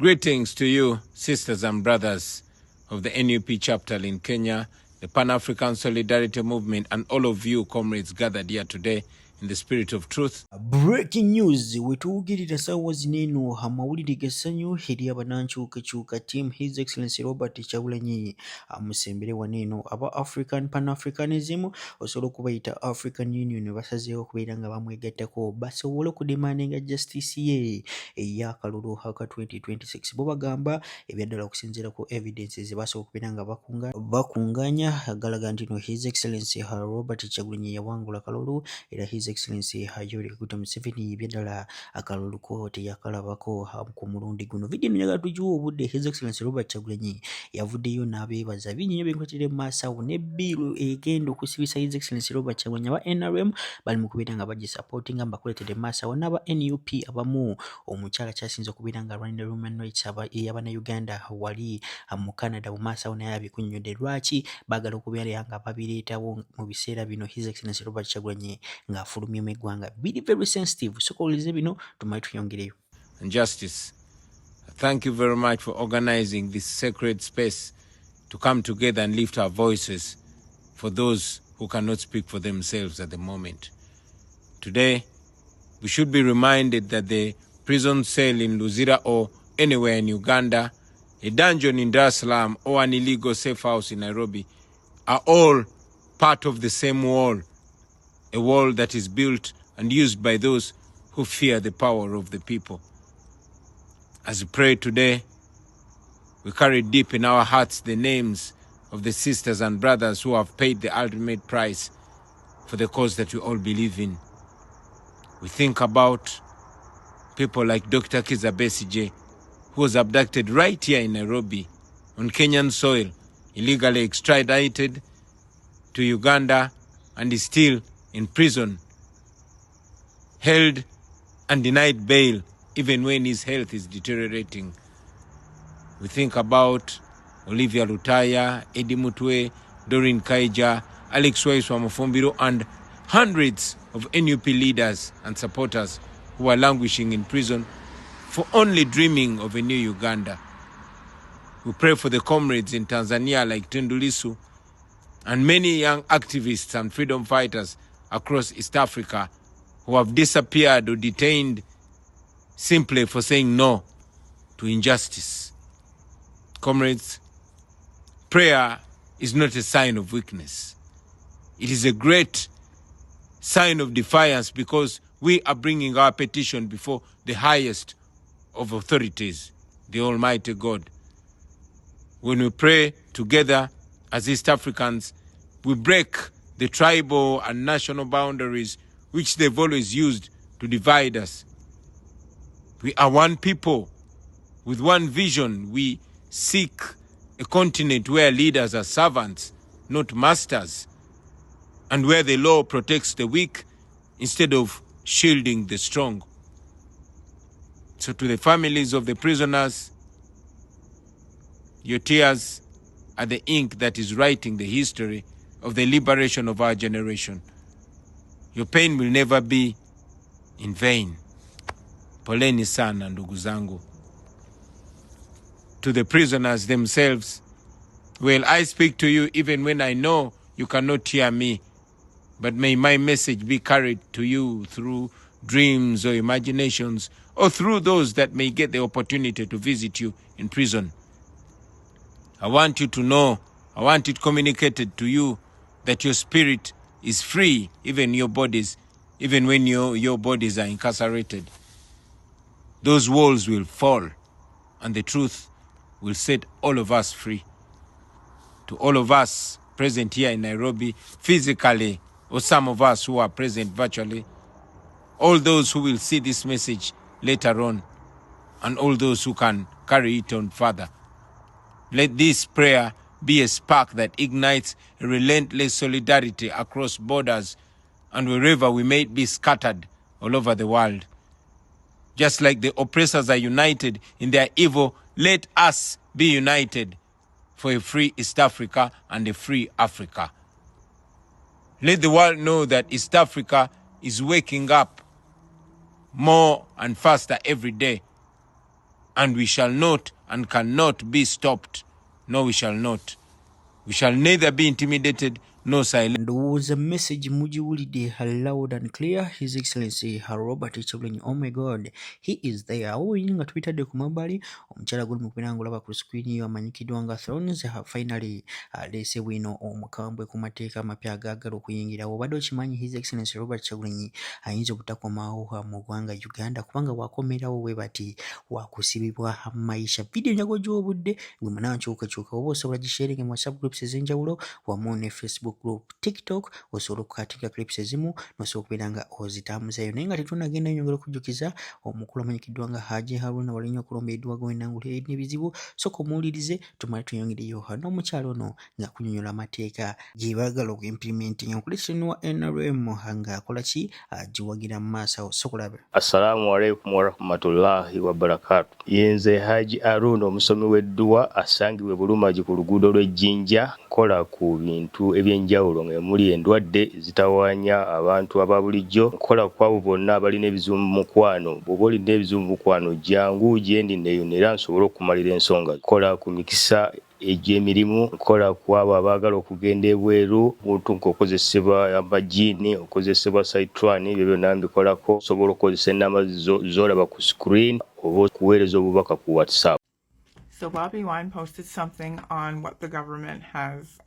Greetings to you, sisters and brothers of the NUP chapter in Kenya, the Pan-African Solidarity Movement, and all of you comrades gathered here today in the spirit of truth. Breaking news wetuwugirira sawa zineno amawulire gessanyu eri abanankyukakyuka team His Excellency Robert Kyagulanyi amusembere waneno aba African Pan-Africanism osobola okubayita African Union basazeewo okubeera nga bamwegattako basobole okudemandinga justice ye ey'akalulu aka 2026 bo bagamba ebyaddala okusinziira ku evidences basobola okubeera nga bakunganya agalaga nti no His Excellency Robert Kyagulanyi yawangula akalulu era His Excellency Yoweri Museveni byaddala akalulu ko teyakalabako ku mulundi guno. Video nyaga tugiwa obudde His Excellency Robert Kyagulanyi yavuddeyo n'abeebaza binnyonnyo by'enkwatire mu maaso awo ne biiru egenda okusibisa His Excellency Robert Kyagulanyi aba NRM bali mu kubeera nga bagisupportinga mbakuletedde mu maaso awo n'aba NUP abamu omukyala kyasinze okubeera nga alwanira human rights y'Abannayuganda wali mu Canada mu maaso awo naye abikunnyodde lwaki baagala okubeera nga babireetawo mu biseera bino His Excellency Robert Kyagulanyi ng'afulumye mu eggwanga biri very sensitive sokoleze bino tumanye tuyongereyo. And justice, thank you very much for organizing this sacred space to come together and lift our voices for those who cannot speak for themselves at the moment. Today, we should be reminded that the prison cell in Luzira or anywhere in Uganda, a dungeon in Dar es Salaam or an illegal safe house in Nairobi are all part of the same wall, a wall that is built and used by those who fear the power of the people. As we pray today, we carry deep in our hearts the names of the sisters and brothers who have paid the ultimate price for the cause that we all believe in. We think about people like Dr. Kizza Besigye, who was abducted right here in Nairobi on Kenyan soil, illegally extradited to Uganda, and is still in prison, held and denied bail even when his health is deteriorating. We think about Olivia Lutaya, Eddie Mutwe, Doreen Kaija, Alex Waiswa Mufumbiro, and hundreds of NUP leaders and supporters who are languishing in prison for only dreaming of a new Uganda. We pray for the comrades in Tanzania like Tundu Lissu and many young activists and freedom fighters across East Africa who have disappeared or detained simply for saying no to injustice. Comrades, prayer is not a sign of weakness. It is a great sign of defiance because we are bringing our petition before the highest of authorities, the Almighty God. When we pray together as East Africans, we break the tribal and national boundaries which they've always used to divide us. We are one people with one vision. We seek a continent where leaders are servants, not masters, and where the law protects the weak instead of shielding the strong. So to the families of the prisoners, your tears are the ink that is writing the history of the liberation of our generation. Your pain will never be in vain. Poleni sana ndugu zangu. To the prisoners themselves, well, I speak to you even when I know you cannot hear me, but may my message be carried to you through dreams or imaginations, or through those that may get the opportunity to visit you in prison. I want you to know, I want it communicated to you that your spirit is free, even your bodies, even when your bodies are incarcerated. Those walls will fall, and the truth will set all of us free. To all of us present here in Nairobi, physically, or some of us who are present virtually, all those who will see this message later on, and all those who can carry it on further, let this prayer be a spark that ignites a relentless solidarity across borders and wherever we may be scattered all over the world. Just like the oppressors are united in their evil, let us be united for a free East Africa and a free Africa. Let the world know that East Africa is waking up more and faster every day. and we shall not and cannot be stopped. No, we shall not. We shall neither be intimidated nor silenced. Ndowooza message mugiwulidde loud and clear. His Excellency Robert Kyagulanyi, oh my God, he is there. Awo nga twitadde ku mabbali omukyala guli mu kubeera ng'olaba ku screen yo amanyikiddwa nga Thrones finally aleese bwino omukambwe ku mateeka amapya agaagala okuyingirawo. Obadde okimanyi His Excellency Robert Kyagulanyi ayinza obutakomawo mu ggwanga Uganda kubanga wakomerawo bwe bati wakusibibwa maisha. Video nyago gy'obudde gwe munankyukakyuka oba osobola gisharinga mu WhatsApp groups ez'enjawulo wamu ne Facebook group, TikTok osobola okukatinga clips ezimu nosobola okubeera nga ozitambuzayo naye nga tetunagenda nyongera okujjukiza omukulu amanyikiddwa nga Haji Haruna walinnyo okulomba eddwago w'ennangulu n'ebizibu soka omuwulirize tumale tuyongereyo n'omukyalo ono ng'akunyonnyola amateeka gye baagala okuimplementinga okuleseni wa NRM ng'akola ki agiwagira mu maaso sokolabe. Assalamu alaikum warahmatullahi wabarakatu. Yenze Haji Haruna omusomi w'edduwa asangibwe Bulumagi ku luguudo lw'Ejjinja nkola ku bintu ebyenjawulo nga muli endwadde zitawaanya abantu aba bulijjo. Nkola ku abo bonna abalina ebizibu mu mukwano. Bw'oba olina ebizibu mu mukwano jangu gyendi neeyonera nsobole okumalira ensonga. Nkola ku mikisa egy'emirimu, nkola ku abo abaagala okugenda ebweru, buntu nk'okozesebwa amajiini, okozesebwa saitwani, ebyo byonna mbikolako. Osobola okukozesa ennamba z'olaba ku screen oba okuweereza obubaka ku WhatsApp. So Bobi Wine posted something on what the government has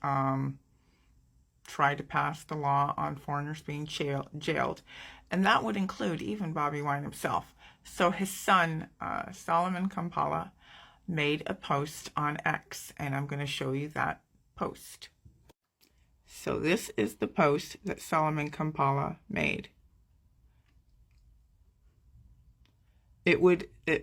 tried to pass the law on foreigners being jailed. And that would include even Bobi Wine himself. So his son, Solomon Kampala, made a post on X, and I'm going to show you that post. So this is the post that Solomon Kampala made. It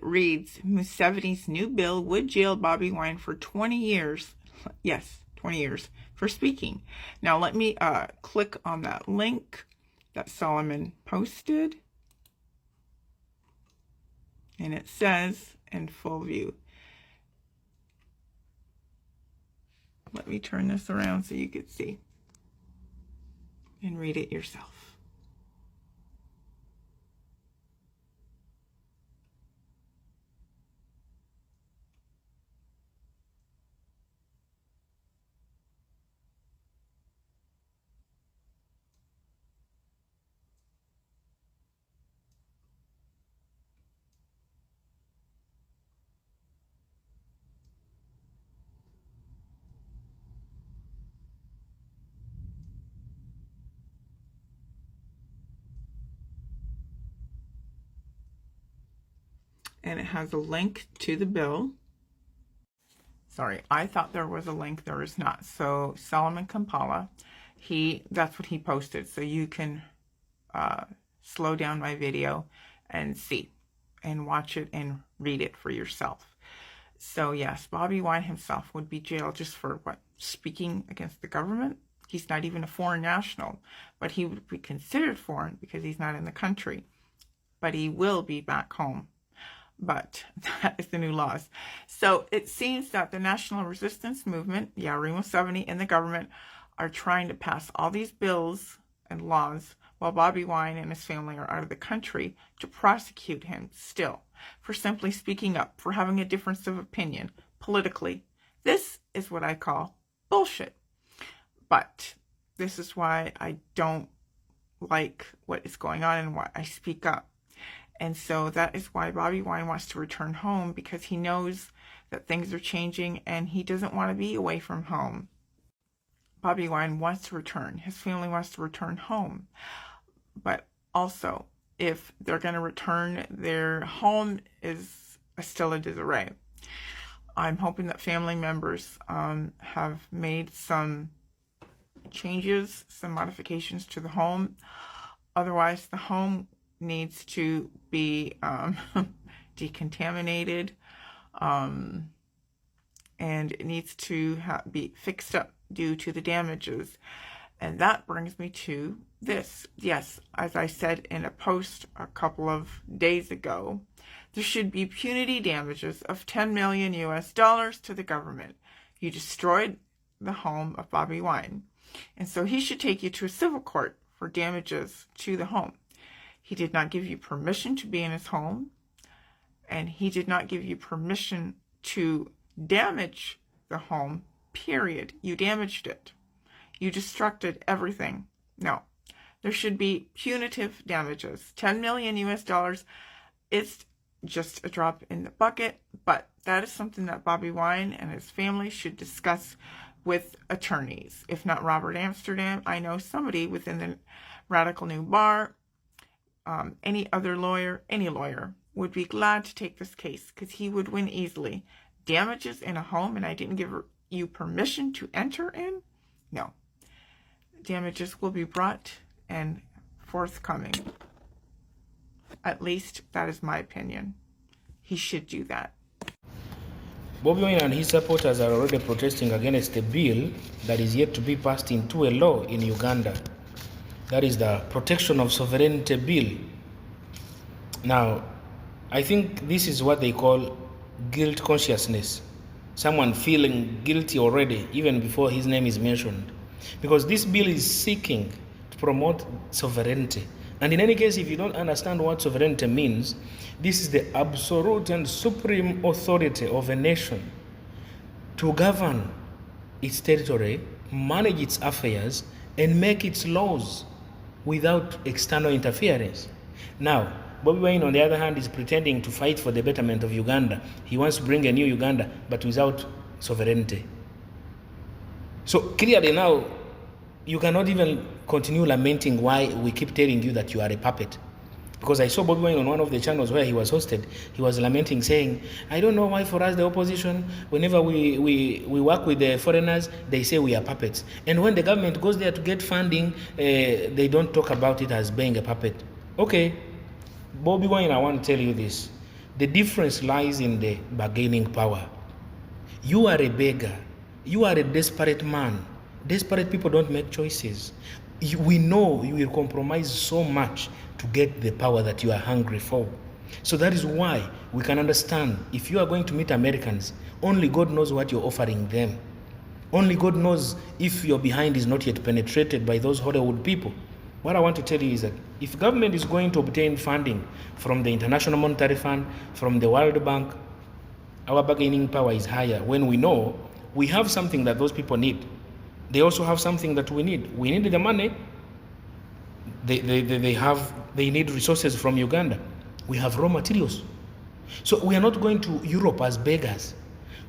reads, Museveni's new bill would jail Bobi Wine for 20 years. Yes, 20 years for speaking. Now let me click on that link that Solomon posted. And it says in full view. Let me turn this around so you can see and read it yourself. And it has a link to the bill. Sorry, I thought there was a link. There is not. So Solomon Kampala, that's what he posted. So you can slow down my video and see and watch it and read it for yourself. So yes, Bobi Wine himself would be jailed just for what? Speaking against the government? He's not even a foreign national, but he would be considered foreign because he's not in the country. But he will be back home. But that is the new laws. So it seems that the National Resistance Movement, Museveni, and the government are trying to pass all these bills and laws while Bobi Wine and his family are out of the country to prosecute him still for simply speaking up, for having a difference of opinion politically. This is what I call bullshit. But this is why I don't like what is going on and why I speak up. And so that is why Bobi Wine wants to return home, because he knows that things are changing and he doesn't want to be away from home. Bobi Wine wants to return. His family wants to return home. But also, if they're going to return, their home is still a disarray. I'm hoping that family members have made some changes, some modifications to the home. Otherwise, the home needs to be decontaminated, and it needs to be fixed up due to the damages. And that brings me to this. Yes, as I said in a post a couple of days ago, there should be punitive damages of $10 million to the government. You destroyed the home of Bobi Wine. And so he should take you to a civil court for damages to the home. He did not give you permission to be in his home, and he did not give you permission to damage the home, period. You damaged it. You destructed everything. No. There should be punitive damages. 10 million US dollars. It's just a drop in the bucket, but that is something that Bobi Wine and his family should discuss with attorneys. If not Robert Amsterdam, I know somebody within the Radical New Bar, any other lawyer, any lawyer would be glad to take this case because he would win easily. Damages in a home and I didn't give you permission to enter in? No. Damages will be brought and forthcoming. At least that is my opinion. He should do that. Bobi Wine and his supporters are already protesting against a bill that is yet to be passed into a law in Uganda. That is the Protection of Sovereignty Bill. Now, I think this is what they call guilt consciousness. Someone feeling guilty already, even before his name is mentioned. Because this bill is seeking to promote sovereignty. And in any case, if you don't understand what sovereignty means, this is the absolute and supreme authority of a nation to govern its territory, manage its affairs, and make its laws without external interference. Now, Bobi Wine, on the other hand, is pretending to fight for the betterment of Uganda. He wants to bring a new Uganda, but without sovereignty. So clearly now, you cannot even continue lamenting why we keep telling you that you are a puppet. Because I saw Bobi Wine on one of the channels where he was hosted, he was lamenting, saying, I don't know why for us, the opposition, whenever we work with the foreigners, they say we are puppets. And when the government goes there to get funding, they don't talk about it as being a puppet. Okay, Bobi Wine, I want to tell you this. The difference lies in the bargaining power. You are a beggar. You are a desperate man. Desperate people don't make choices. We know you will compromise so much to get the power that you are hungry for. So that is why we can understand if you are going to meet Americans, only God knows what you're offering them. Only God knows if your behind is not yet penetrated by those Hollywood people. What I want to tell you is that if government is going to obtain funding from the International Monetary Fund, from the World Bank, our bargaining power is higher when we know we have something that those people need. They also have something that we need. We need the money. They need resources from Uganda. We have raw materials. So we are not going to Europe as beggars.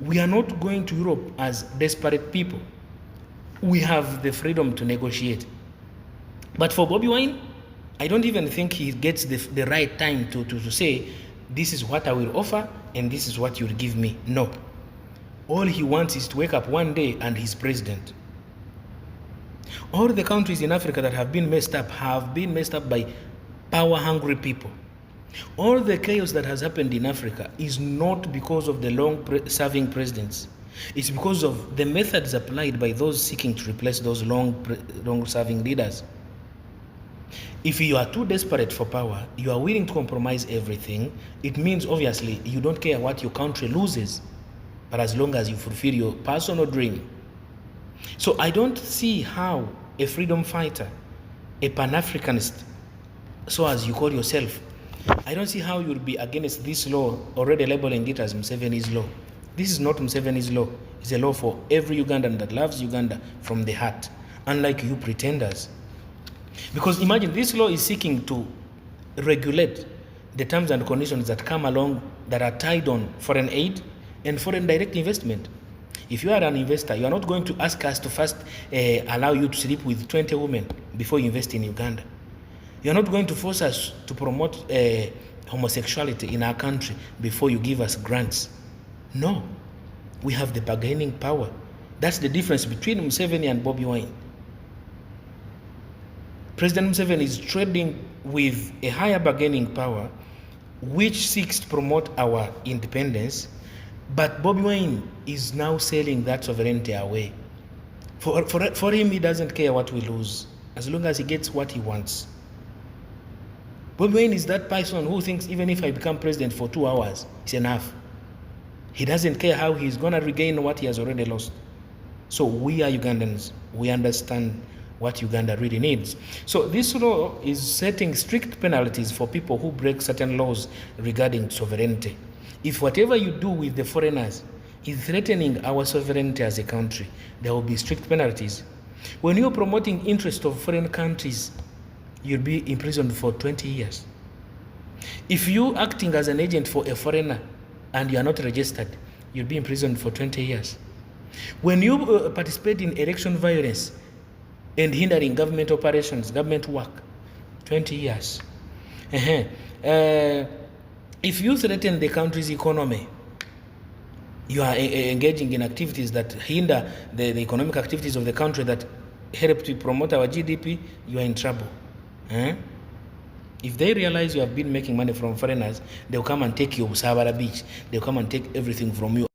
We are not going to Europe as desperate people. We have the freedom to negotiate. But for Bobi Wine, I don't even think he gets the right time to say, this is what I will offer and this is what you'll give me. No. All he wants is to wake up one day and he's president. All the countries in Africa that have been messed up by power-hungry people. All the chaos that has happened in Africa is not because of the long-serving presidents. It's because of the methods applied by those seeking to replace those long-serving leaders. If you are too desperate for power, you are willing to compromise everything, it means obviously you don't care what your country loses, but as long as you fulfill your personal dream. So I don't see how a freedom fighter, a Pan-Africanist, so as you call yourself, I don't see how you'll be against this law, already labeling it as Museveni's law. This is not Museveni's law. It's a law for every Ugandan that loves Uganda from the heart, unlike you pretenders. Because imagine, this law is seeking to regulate the terms and conditions that come along that are tied on foreign aid and foreign direct investment. If you are an investor, you are not going to ask us to first allow you to sleep with 20 women before you invest in Uganda. You are not going to force us to promote homosexuality in our country before you give us grants. No, we have the bargaining power. That's the difference between Museveni and Bobi Wine. President Museveni is trading with a higher bargaining power, which seeks to promote our independence, but Bobi Wine is now selling that sovereignty away. For him, he doesn't care what we lose, as long as he gets what he wants. Bobi Wine is that person who thinks even if I become president for 2 hours, it's enough. He doesn't care how he's going to regain what he has already lost. So we are Ugandans. We understand what Uganda really needs. So this law is setting strict penalties for people who break certain laws regarding sovereignty. If whatever you do with the foreigners is threatening our sovereignty as a country, there will be strict penalties. When you're promoting interest of foreign countries, you'll be imprisoned for 20 years. If you acting as an agent for a foreigner and you are not registered, you'll be imprisoned for 20 years. When you participate in election violence and hindering government operations, government work, 20 years. If you threaten the country's economy, you are engaging in activities that hinder the economic activities of the country that help to promote our GDP, you are in trouble. If they realize you have been making money from foreigners, they'll come and take your Savara beach. They'll come and take everything from you.